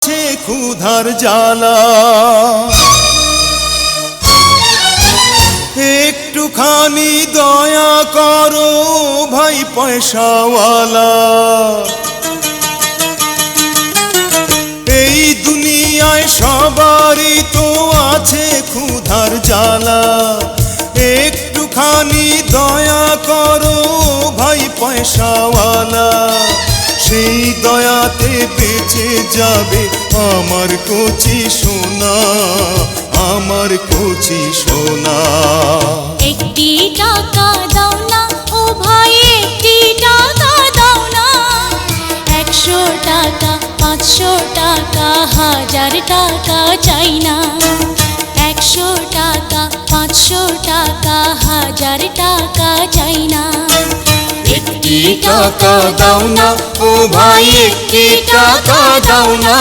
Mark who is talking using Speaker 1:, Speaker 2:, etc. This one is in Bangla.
Speaker 1: আছে ক্ষুধার জ্বালা। একটুখানি দয়া করো ভাই পয়সাওয়ালা। এই দুনিয়ায় সবারই তো আছে ক্ষুধার জ্বালা। একটুখানি দয়া করো ভাই পয়সাওয়ালা। সেই দয়াতে বেঁচে যাবে আমার কচি সোনা, আমার কচি সোনা।
Speaker 2: একটি টাকা দাও না ও ভাই, একটি টাকা দাও না। 100 টাকা 500 টাকা 1000 টাকা চাই না। 100 টাকা 500 টাকা 1000 টাকা চাই না।
Speaker 1: একটি টাকা দাও না ও ভাই, একটি টাকা দাও না।